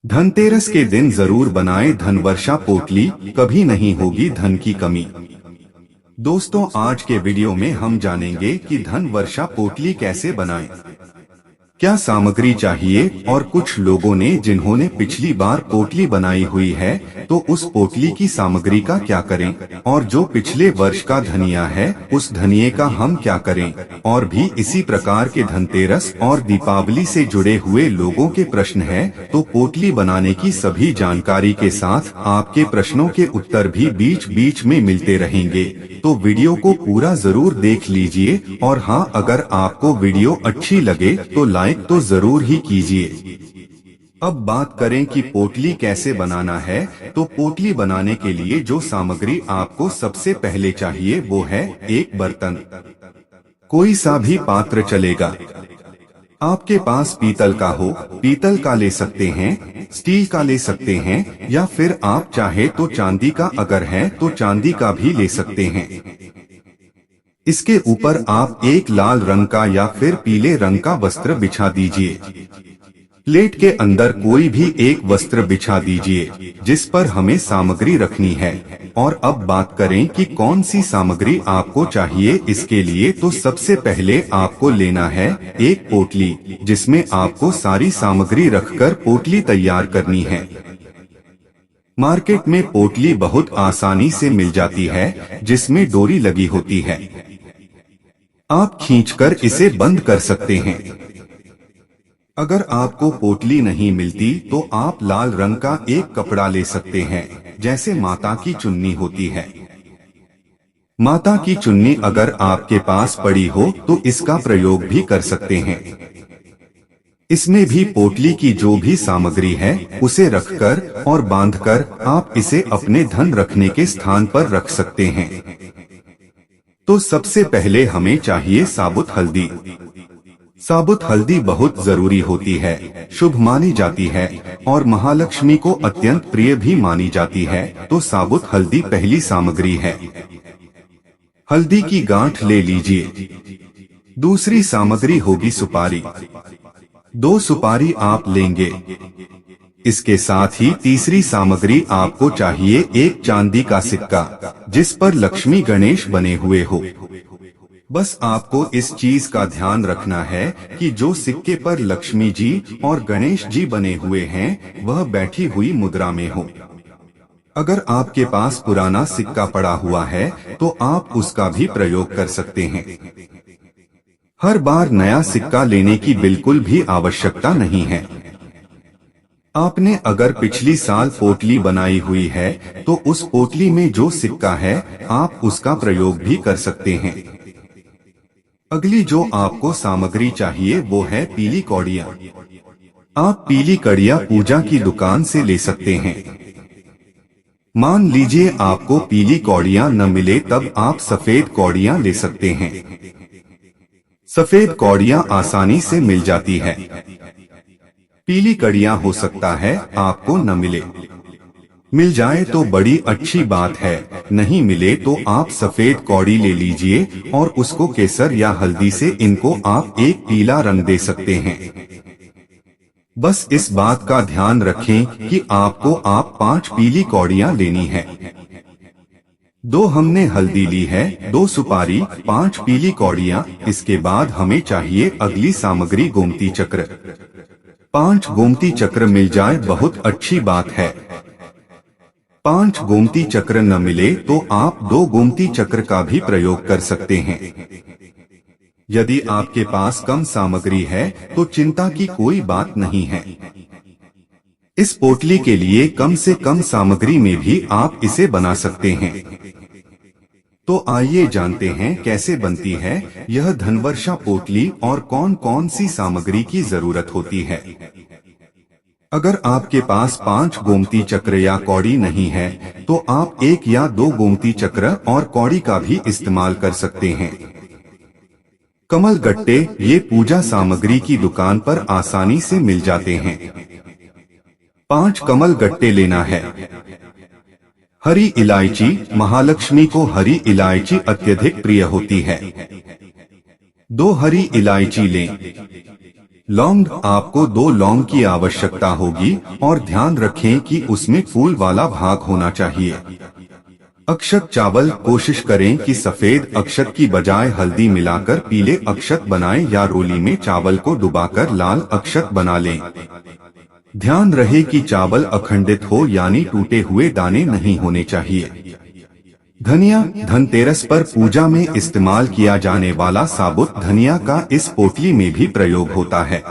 धनतेरस के दिन जरूर बनाएं धन वर्षा पोटली, कभी नहीं होगी धन की कमी। दोस्तों, आज के वीडियो में हम जानेंगे कि धन वर्षा पोटली कैसे बनाएं, क्या सामग्री चाहिए और कुछ लोगों ने जिन्होंने पिछली बार पोटली बनाई हुई है तो उस पोटली की सामग्री का क्या करें, और जो पिछले वर्ष का धनिया है उस धनिये का हम क्या करें, और भी इसी प्रकार के धनतेरस और दीपावली से जुड़े हुए लोगों के प्रश्न है। तो पोटली बनाने की सभी जानकारी के साथ आपके प्रश्नों के उत्तर भी बीच बीच में मिलते रहेंगे, तो वीडियो को पूरा जरूर देख लीजिए। और हाँ, अगर आपको वीडियो अच्छी लगे तो लाइक तो जरूर ही कीजिए। अब बात करें कि पोटली कैसे बनाना है, तो पोटली बनाने के लिए जो सामग्री आपको सबसे पहले चाहिए वो है एक बर्तन। कोई सा भी पात्र चलेगा, आपके पास पीतल का हो पीतल का ले सकते हैं, स्टील का ले सकते हैं, या फिर आप चाहे तो चांदी का अगर है तो चांदी का भी ले सकते हैं। इसके ऊपर आप एक लाल रंग का या फिर पीले रंग का वस्त्र बिछा दीजिए। प्लेट के अंदर कोई भी एक वस्त्र बिछा दीजिए जिस पर हमें सामग्री रखनी है। और अब बात करें कि कौन सी सामग्री आपको चाहिए। इसके लिए तो सबसे पहले आपको लेना है एक पोटली, जिसमें आपको सारी सामग्री रखकर पोटली तैयार करनी है। मार्केट में पोटली बहुत आसानी से मिल जाती है, जिसमें डोरी लगी होती है। आप खींचकर इसे बंद कर सकते हैं। अगर आपको पोटली नहीं मिलती तो आप लाल रंग का एक कपड़ा ले सकते हैं, जैसे माता की चुन्नी होती है। माता की चुन्नी अगर आपके पास पड़ी हो तो इसका प्रयोग भी कर सकते हैं। इसमें भी पोटली की जो भी सामग्री है उसे रखकर और बांधकर आप इसे अपने धन रखने के स्थान पर रख सकते हैं। तो सबसे पहले हमें चाहिए साबुत हल्दी। साबुत हल्दी बहुत जरूरी होती है, शुभ मानी जाती है और महालक्ष्मी को अत्यंत प्रिय भी मानी जाती है। तो साबुत हल्दी पहली सामग्री है। हल्दी की गांठ ले लीजिए। दूसरी सामग्री होगी सुपारी। 2 सुपारी आप लेंगे। इसके साथ ही तीसरी सामग्री आपको चाहिए एक चांदी का सिक्का, जिस पर लक्ष्मी गणेश बने हुए हो। बस आपको इस चीज का ध्यान रखना है कि जो सिक्के पर लक्ष्मी जी और गणेश जी बने हुए हैं वह बैठी हुई मुद्रा में हो। अगर आपके पास पुराना सिक्का पड़ा हुआ है तो आप उसका भी प्रयोग कर सकते हैं। हर बार नया सिक्का लेने की बिल्कुल भी आवश्यकता नहीं है। आपने अगर पिछली साल पोटली बनाई हुई है तो उस पोटली में जो सिक्का है आप उसका प्रयोग भी कर सकते हैं। अगली जो आपको सामग्री चाहिए वो है पीली कौड़ियाँ। आप पीली कड़ियाँ पूजा की दुकान से ले सकते हैं। मान लीजिए आपको पीली कौड़ियाँ न मिले तब आप सफेद कौड़ियाँ ले सकते हैं। सफेद कौड़ियाँ आसानी से मिल जाती है। पीली कड़ियाँ हो सकता है आपको न मिले, मिल जाए तो बड़ी अच्छी बात है, नहीं मिले तो आप सफेद कौड़ी ले लीजिए और उसको केसर या हल्दी से इनको आप एक पीला रंग दे सकते हैं। बस इस बात का ध्यान रखें कि आपको 5 पीली कौड़ियाँ लेनी है। 2 हमने हल्दी ली है, 2 सुपारी, 5 पीली कौड़ियाँ। इसके बाद हमें चाहिए अगली सामग्री गोमती चक्र। 5 गोमती चक्र मिल जाए बहुत अच्छी बात है। 5 गोमती चक्र न मिले तो आप 2 गोमती चक्र का भी प्रयोग कर सकते हैं। यदि आपके पास कम सामग्री है तो चिंता की कोई बात नहीं है। इस पोटली के लिए कम से कम सामग्री में भी आप इसे बना सकते हैं। तो आइए जानते हैं कैसे बनती है यह धनवर्षा पोटली और कौन कौन सी सामग्री की जरूरत होती है। अगर आपके पास 5 गोमती चक्र या कौड़ी नहीं है तो आप 1 या 2 गोमती चक्र और कौड़ी का भी इस्तेमाल कर सकते हैं। कमल गट्टे ये पूजा सामग्री की दुकान पर आसानी से मिल जाते हैं। 5 कमल गट्टे लेना है। हरी इलायची, महालक्ष्मी को हरी इलायची अत्यधिक प्रिय होती है। 2 हरी इलायची लें। लौंग, आपको 2 लौंग की आवश्यकता होगी और ध्यान रखें कि उसमें फूल वाला भाग होना चाहिए। अक्षत चावल, कोशिश करें कि सफेद अक्षत की बजाय हल्दी मिलाकर पीले अक्षत बनाएं या रोली में चावल को डुबाकर लाल अक्षत बना लें। ध्यान रहे कि चावल अखंडित हो यानी टूटे हुए दाने नहीं होने चाहिए। धनिया, धनतेरस पर पूजा में इस्तेमाल किया जाने वाला साबुत धनिया का इस पोटली में भी प्रयोग होता है।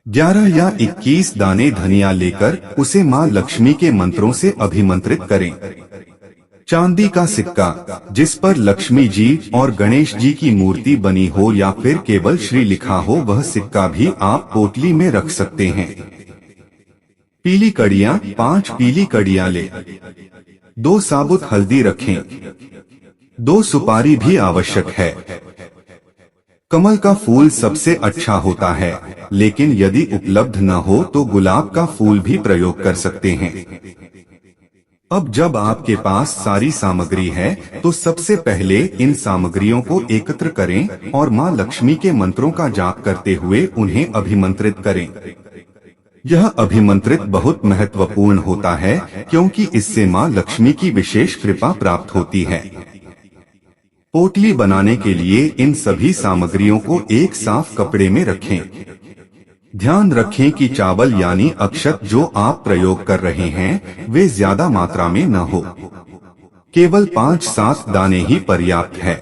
11 या 21 दाने धनिया लेकर उसे मां लक्ष्मी के मंत्रों से अभिमंत्रित करें। चांदी का सिक्का जिस पर लक्ष्मी जी और गणेश जी की मूर्ति बनी हो या फिर केवल श्री लिखा हो, वह सिक्का भी आप पोटली में रख सकते हैं। पीली कड़ियां, 5 पीली कड़ियां ले। 2 साबुत हल्दी रखें। 2 सुपारी भी आवश्यक है। कमल का फूल सबसे अच्छा होता है, लेकिन यदि उपलब्ध न हो तो गुलाब का फूल भी प्रयोग कर सकते हैं। अब जब आपके पास सारी सामग्री है तो सबसे पहले इन सामग्रियों को एकत्र करें और मां लक्ष्मी के मंत्रों का जाप करते हुए उन्हें अभिमंत्रित करें। यह अभिमंत्रित बहुत महत्वपूर्ण होता है क्योंकि इससे मां लक्ष्मी की विशेष कृपा प्राप्त होती है। पोटली बनाने के लिए इन सभी सामग्रियों को एक साफ कपड़े में रखें। ध्यान रखें कि चावल यानी अक्षत जो आप प्रयोग कर रहे हैं वे ज्यादा मात्रा में न हो। केवल 5-7 दाने ही पर्याप्त है।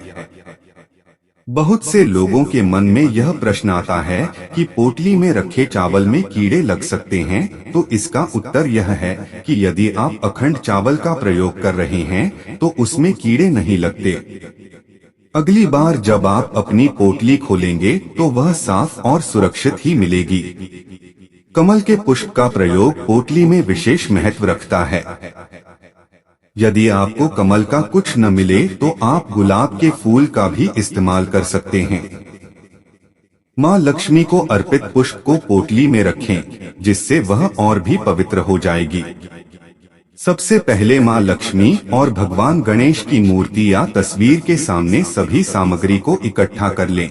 बहुत से लोगों के मन में यह प्रश्न आता है कि पोटली में रखे चावल में कीड़े लग सकते हैं, तो इसका उत्तर यह है कि यदि आप अखंड चावल का प्रयोग कर रहे हैं तो उसमें कीड़े नहीं लगते। अगली बार जब आप अपनी पोटली खोलेंगे तो वह साफ और सुरक्षित ही मिलेगी। कमल के पुष्प का प्रयोग पोटली में विशेष महत्व रखता है। यदि आपको कमल का कुछ न मिले तो आप गुलाब के फूल का भी इस्तेमाल कर सकते हैं। मां लक्ष्मी को अर्पित पुष्प को पोटली में रखें, जिससे वह और भी पवित्र हो जाएगी। सबसे पहले मां लक्ष्मी और भगवान गणेश की मूर्ति या तस्वीर के सामने सभी सामग्री को इकट्ठा कर लें।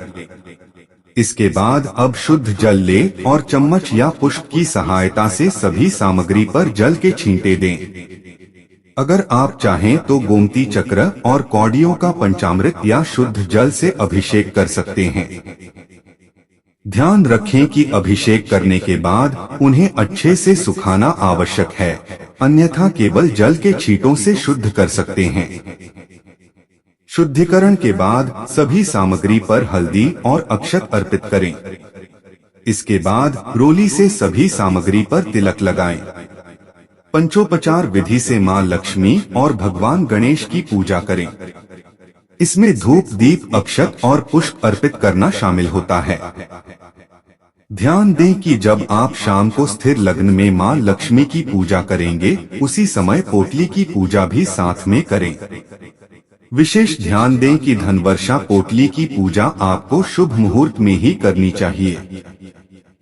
इसके बाद अब शुद्ध जल लें और चम्मच या पुष्प की सहायता से सभी सामग्री पर जल के छींटे दें। अगर आप चाहें तो गोमती चक्र और कौड़ियों का पंचामृत या शुद्ध जल से अभिषेक कर सकते हैं। ध्यान रखें कि अभिषेक करने के बाद उन्हें अच्छे से सुखाना आवश्यक है, अन्यथा केवल जल के छींटों से शुद्ध कर सकते हैं। शुद्धिकरण के बाद सभी सामग्री पर हल्दी और अक्षत अर्पित करें। इसके बाद रोली से सभी सामग्री पर तिलक लगाएं। पंचोपचार विधि से मां लक्ष्मी और भगवान गणेश की पूजा करें। इसमें धूप, दीप, अक्षत और पुष्प अर्पित करना शामिल होता है। ध्यान दें कि जब आप शाम को स्थिर लग्न में मां लक्ष्मी की पूजा करेंगे, उसी समय पोटली की पूजा भी साथ में करें। विशेष ध्यान दें कि धनवर्षा पोटली की पूजा आपको शुभ मुहूर्त में ही करनी चाहिए।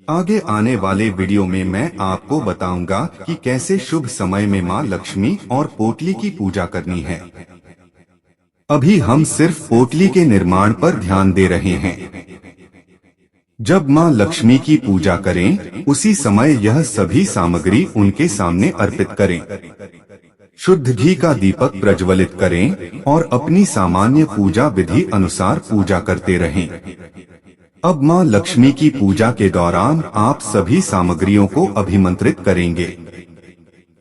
आगे आने वाले वीडियो में मैं आपको बताऊंगा कि कैसे शुभ समय में मां लक्ष्मी और पोटली की पूजा करनी है। अभी हम सिर्फ पोटली के निर्माण पर ध्यान दे रहे हैं। जब मां लक्ष्मी की पूजा करें, उसी समय यह सभी सामग्री उनके सामने अर्पित करें। शुद्ध घी का दीपक प्रज्वलित करें और अपनी सामान्य पूजा विधि अनुसार पूजा करते रहें। अब मां लक्ष्मी की पूजा के दौरान आप सभी सामग्रियों को अभिमंत्रित करेंगे।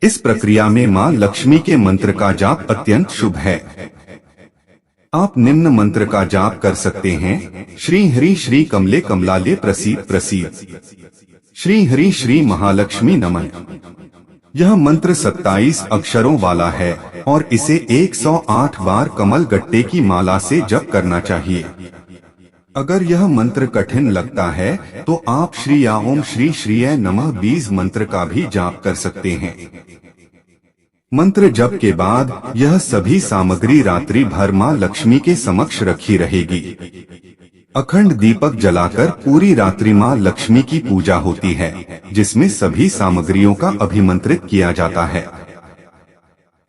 इस प्रक्रिया में मां लक्ष्मी के मंत्र का जाप अत्यंत शुभ है। आप निम्न मंत्र का जाप कर सकते हैं। श्री हरि श्री कमले कमलाले प्रसीद प्रसीद। श्री हरि श्री महालक्ष्मी नमः। यह मंत्र 27 अक्षरों वाला है और इसे 108 बार कमल गट्टे की माला से जप करना चाहिए। अगर यह मंत्र कठिन लगता है तो आप श्री या ओम श्री श्रीय नमः 20 मंत्र का भी जाप कर सकते हैं। मंत्र जप के बाद यह सभी सामग्री रात्रि भर मां लक्ष्मी के समक्ष रखी रहेगी। अखंड दीपक जलाकर पूरी रात्रि मां लक्ष्मी की पूजा होती है, जिसमें सभी सामग्रियों का अभिमंत्रित किया जाता है।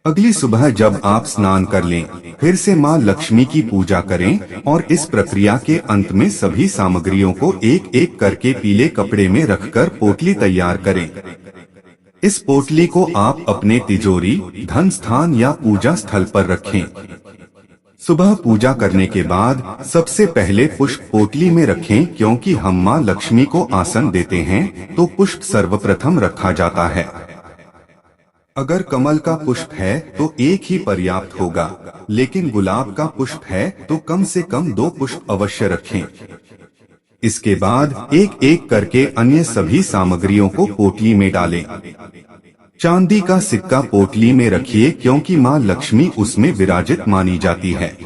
अगली सुबह जब आप स्नान कर लें, फिर से माँ लक्ष्मी की पूजा करें और इस प्रक्रिया के अंत में सभी सामग्रियों को एक एक करके पीले कपड़े में रखकर पोटली तैयार करें। इस पोटली को आप अपने तिजोरी, धन स्थान या पूजा स्थल पर रखें। सुबह पूजा करने के बाद सबसे पहले पुष्प पोटली में रखें, क्योंकि हम माँ लक्ष्मी को आसन देते हैं तो पुष्प सर्वप्रथम रखा जाता है। अगर कमल का पुष्प है तो एक ही पर्याप्त होगा, लेकिन गुलाब का पुष्प है तो कम से कम 2 पुष्प अवश्य रखें। इसके बाद एक एक करके अन्य सभी सामग्रियों को पोटली में डालें। चांदी का सिक्का पोटली में रखिए, क्योंकि माँ लक्ष्मी उसमें विराजित मानी जाती है।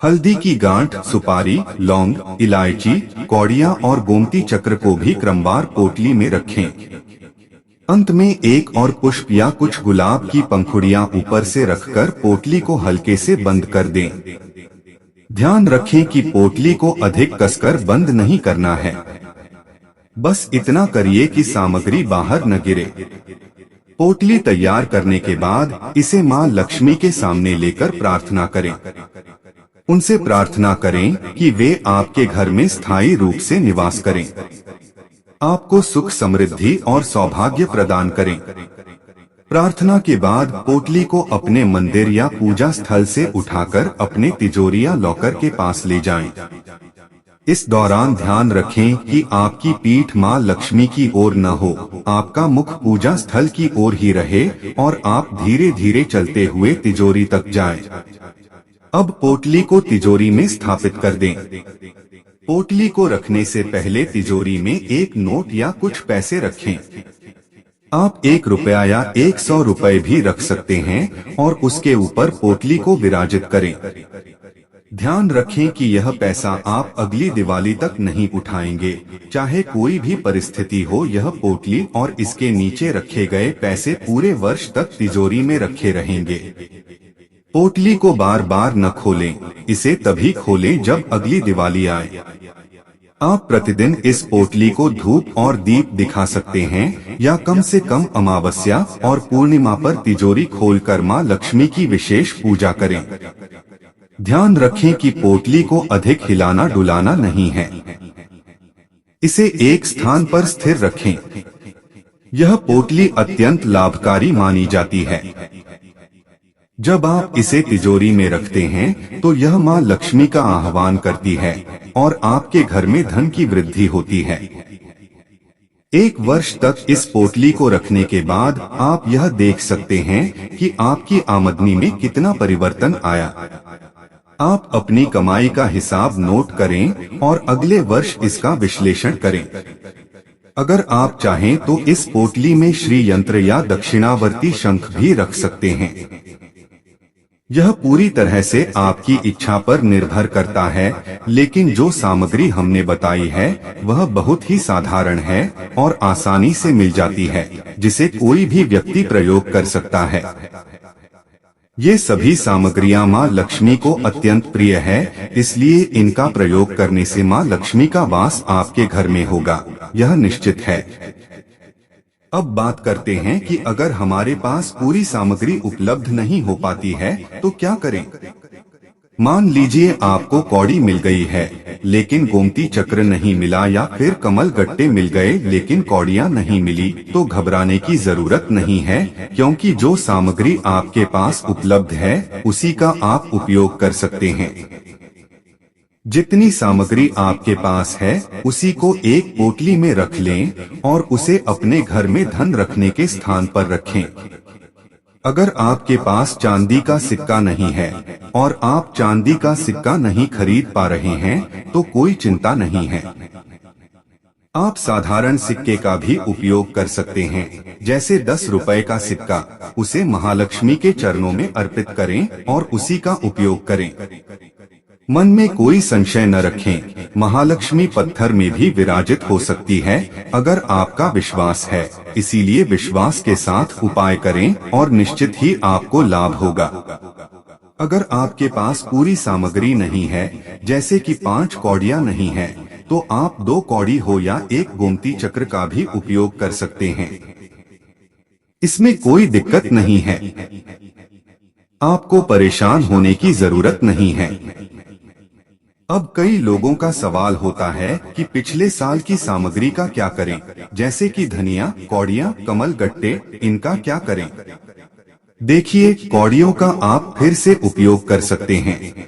हल्दी की गांठ, सुपारी, लौंग, इलायची, कौड़ियाँ और गोमती चक्र को भी क्रमवार पोटली में रखें। अंत में एक और पुष्प या कुछ गुलाब की पंखुड़ियां ऊपर से रखकर पोटली को हल्के से बंद कर दें। ध्यान रखें कि पोटली को अधिक कसकर बंद नहीं करना है। बस इतना करिए कि सामग्री बाहर न गिरे। पोटली तैयार करने के बाद इसे माँ लक्ष्मी के सामने लेकर प्रार्थना करें। उनसे प्रार्थना करें कि वे आपके घर में स्थायी रूप से निवास करें, आपको सुख, समृद्धि और सौभाग्य प्रदान करें। प्रार्थना के बाद पोटली को अपने मंदिर या पूजा स्थल से उठाकर अपने तिजोरी या लॉकर के पास ले जाएं। इस दौरान ध्यान रखें कि आपकी पीठ माँ लक्ष्मी की ओर न हो, आपका मुख पूजा स्थल की ओर ही रहे और आप धीरे धीरे चलते हुए तिजोरी तक जाएं। अब पोटली को तिजोरी में स्थापित कर दें। पोटली को रखने से पहले तिजोरी में एक नोट या कुछ पैसे रखें। आप 1 रुपया या 100 रुपए भी रख सकते हैं और उसके ऊपर पोटली को विराजित करें। ध्यान रखें कि यह पैसा आप अगली दिवाली तक नहीं उठाएंगे, चाहे कोई भी परिस्थिति हो। यह पोटली और इसके नीचे रखे गए पैसे पूरे वर्ष तक तिजोरी में रखे रहेंगे। पोटली को बार बार न खोलें, इसे तभी खोलें जब अगली दिवाली आए। आप प्रतिदिन इस पोटली को धूप और दीप दिखा सकते हैं या कम से कम अमावस्या और पूर्णिमा पर तिजोरी खोलकर माँ लक्ष्मी की विशेष पूजा करें। ध्यान रखें कि पोटली को अधिक हिलाना डुलाना नहीं है। इसे एक स्थान पर स्थिर रखें। यह पोटली अत्यंत लाभकारी मानी जाती है। जब आप इसे तिजोरी में रखते हैं तो यह माँ लक्ष्मी का आह्वान करती है और आपके घर में धन की वृद्धि होती है। 1 वर्ष तक इस पोटली को रखने के बाद आप यह देख सकते हैं कि आपकी आमदनी में कितना परिवर्तन आया। आप अपनी कमाई का हिसाब नोट करें और अगले वर्ष इसका विश्लेषण करें। अगर आप चाहें तो इस पोटली में श्री यंत्र या दक्षिणावर्ती शंख भी रख सकते हैं। यह पूरी तरह से आपकी इच्छा पर निर्भर करता है, लेकिन जो सामग्री हमने बताई है वह बहुत ही साधारण है और आसानी से मिल जाती है, जिसे कोई भी व्यक्ति प्रयोग कर सकता है। ये सभी सामग्रियां माँ लक्ष्मी को अत्यंत प्रिय है, इसलिए इनका प्रयोग करने से माँ लक्ष्मी का वास आपके घर में होगा, यह निश्चित है। अब बात करते हैं कि अगर हमारे पास पूरी सामग्री उपलब्ध नहीं हो पाती है तो क्या करें। मान लीजिए आपको कौड़ी मिल गई है लेकिन गोमती चक्र नहीं मिला, या फिर कमल गट्टे मिल गए लेकिन कौड़ियाँ नहीं मिली, तो घबराने की जरूरत नहीं है, क्योंकि जो सामग्री आपके पास उपलब्ध है उसी का आप उपयोग कर सकते हैं। जितनी सामग्री आपके पास है उसी को एक पोटली में रख लें और उसे अपने घर में धन रखने के स्थान पर रखें। अगर आपके पास चांदी का सिक्का नहीं है और आप चांदी का सिक्का नहीं खरीद पा रहे हैं तो कोई चिंता नहीं है। आप साधारण सिक्के का भी उपयोग कर सकते हैं, जैसे 10 रुपए का सिक्का। उसे महालक्ष्मी के चरणों में अर्पित करें और उसी का उपयोग करें। मन में कोई संशय न रखें, महालक्ष्मी पत्थर में भी विराजित हो सकती है अगर आपका विश्वास है, इसीलिए विश्वास के साथ उपाय करें और निश्चित ही आपको लाभ होगा। अगर आपके पास पूरी सामग्री नहीं है, जैसे कि 5 कौड़ियाँ नहीं है, तो आप 2 कौड़ी हो या 1 गोमती चक्र का भी उपयोग कर सकते हैं। इसमें कोई दिक्कत नहीं है। आपको परेशान होने की जरूरत नहीं है। अब कई लोगों का सवाल होता है कि पिछले साल की सामग्री का क्या करें, जैसे कि धनिया, कौड़ियाँ, कमल गट्टे, इनका क्या करें? देखिए, कौड़ियों का आप फिर से उपयोग कर सकते हैं।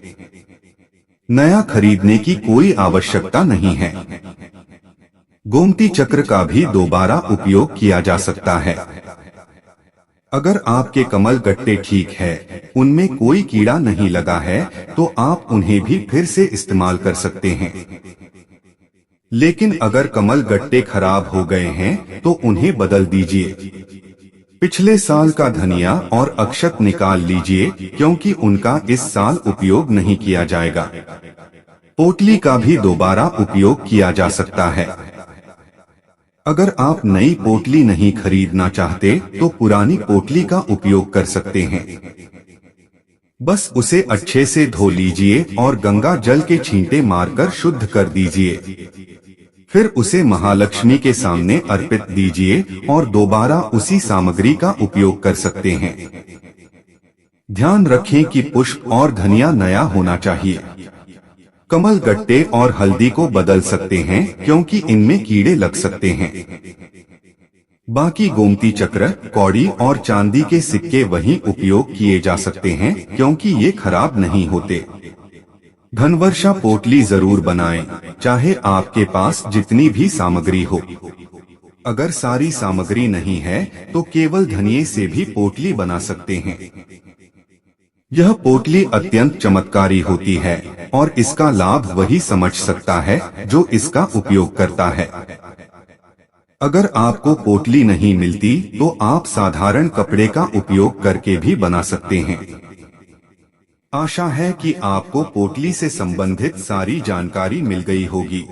नया खरीदने की कोई आवश्यकता नहीं है। गोमती चक्र का भी दोबारा उपयोग किया जा सकता है। अगर आपके कमल गट्टे ठीक है, उनमें कोई कीड़ा नहीं लगा है, तो आप उन्हें भी फिर से इस्तेमाल कर सकते हैं। लेकिन अगर कमल गट्टे खराब हो गए हैं, तो उन्हें बदल दीजिए। पिछले साल का धनिया और अक्षत निकाल लीजिए, क्योंकि उनका इस साल उपयोग नहीं किया जाएगा। पोटली का भी दोबारा उपयोग किया जा सकता है। अगर आप नई पोटली नहीं खरीदना चाहते, तो पुरानी पोटली का उपयोग कर सकते हैं। बस उसे अच्छे से धो लीजिए और गंगा जल के छींटे मारकर शुद्ध कर दीजिए। फिर उसे महालक्ष्मी के सामने अर्पित दीजिए और दोबारा उसी सामग्री का उपयोग कर सकते हैं। ध्यान रखें कि पुष्प और धनिया नया होना चाहिए। कमल गट्टे और हल्दी को बदल सकते हैं, क्योंकि इनमें कीड़े लग सकते हैं। बाकी गोमती चक्र, कौड़ी और चांदी के सिक्के वहीं उपयोग किए जा सकते हैं, क्योंकि ये खराब नहीं होते। धनवर्षा पोटली जरूर बनाएं, चाहे आपके पास जितनी भी सामग्री हो। अगर सारी सामग्री नहीं है, तो केवल धनिये से भी पोटली बना सकते हैं। यह पोटली अत्यंत चमत्कारी होती है और इसका लाभ वही समझ सकता है जो इसका उपयोग करता है। अगर आपको पोटली नहीं मिलती, तो आप साधारण कपड़े का उपयोग करके भी बना सकते हैं। आशा है कि आपको पोटली से संबंधित सारी जानकारी मिल गई होगी।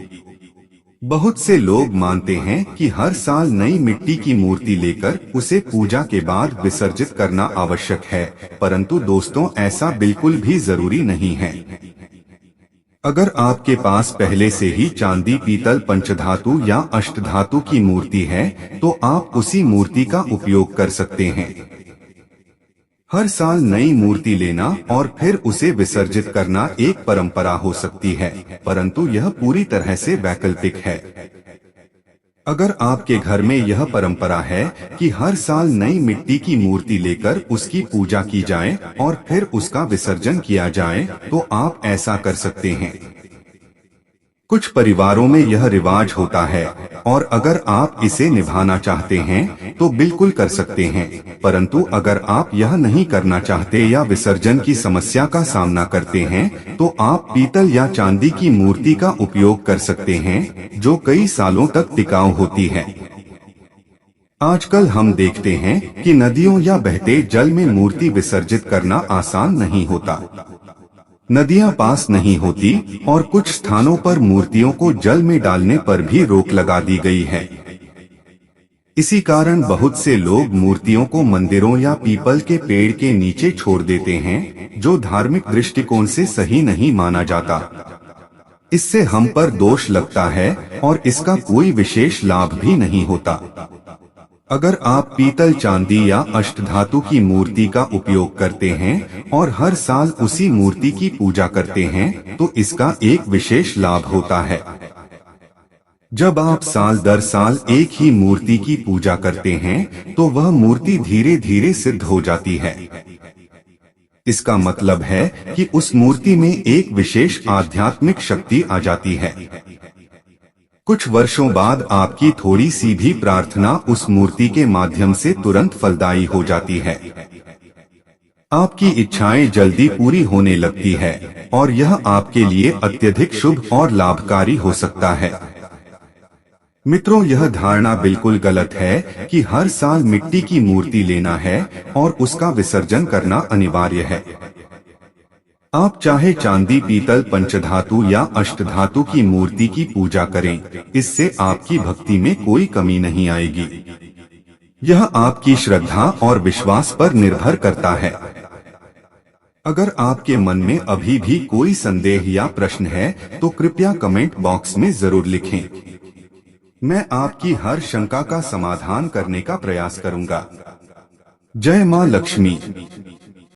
बहुत से लोग मानते हैं कि हर साल नई मिट्टी की मूर्ति लेकर उसे पूजा के बाद विसर्जित करना आवश्यक है, परंतु दोस्तों, ऐसा बिल्कुल भी जरूरी नहीं है। अगर आपके पास पहले से ही चांदी, पीतल, पंचधातु या अष्टधातु की मूर्ति है, तो आप उसी मूर्ति का उपयोग कर सकते हैं। हर साल नई मूर्ति लेना और फिर उसे विसर्जित करना एक परंपरा हो सकती है, परंतु यह पूरी तरह से वैकल्पिक है। अगर आपके घर में यह परंपरा है कि हर साल नई मिट्टी की मूर्ति लेकर उसकी पूजा की जाए और फिर उसका विसर्जन किया जाए, तो आप ऐसा कर सकते हैं। कुछ परिवारों में यह रिवाज होता है और अगर आप इसे निभाना चाहते हैं तो बिल्कुल कर सकते हैं, परंतु अगर आप यह नहीं करना चाहते या विसर्जन की समस्या का सामना करते हैं, तो आप पीतल या चांदी की मूर्ति का उपयोग कर सकते हैं, जो कई सालों तक टिकाऊ होती है। आजकल हम देखते हैं कि नदियों या बहते जल में मूर्ति विसर्जित करना आसान नहीं होता। नदियां पास नहीं होती और कुछ स्थानों पर मूर्तियों को जल में डालने पर भी रोक लगा दी गई है। इसी कारण बहुत से लोग मूर्तियों को मंदिरों या पीपल के पेड़ के नीचे छोड़ देते हैं, जो धार्मिक दृष्टिकोण से सही नहीं माना जाता। इससे हम पर दोष लगता है और इसका कोई विशेष लाभ भी नहीं होता। अगर आप पीतल, चांदी या अष्टधातु की मूर्ति का उपयोग करते हैं और हर साल उसी मूर्ति की पूजा करते हैं, तो इसका एक विशेष लाभ होता है। जब आप साल दर साल एक ही मूर्ति की पूजा करते हैं, तो वह मूर्ति धीरे धीरे सिद्ध हो जाती है। इसका मतलब है कि उस मूर्ति में एक विशेष आध्यात्मिक शक्ति आ जाती है। कुछ वर्षों बाद आपकी थोड़ी सी भी प्रार्थना उस मूर्ति के माध्यम से तुरंत फलदायी हो जाती है। आपकी इच्छाएं जल्दी पूरी होने लगती है और यह आपके लिए अत्यधिक शुभ और लाभकारी हो सकता है। मित्रों, यह धारणा बिल्कुल गलत है कि हर साल मिट्टी की मूर्ति लेना है और उसका विसर्जन करना अनिवार्य है। आप चाहे चांदी, पीतल, पंचधातु या अष्टधातु की मूर्ति की पूजा करें, इससे आपकी भक्ति में कोई कमी नहीं आएगी। यह आपकी श्रद्धा और विश्वास पर निर्भर करता है। अगर आपके मन में अभी भी कोई संदेह या प्रश्न है, तो कृपया कमेंट बॉक्स में जरूर लिखें। मैं आपकी हर शंका का समाधान करने का प्रयास करूंगा। जय मां लक्ष्मी।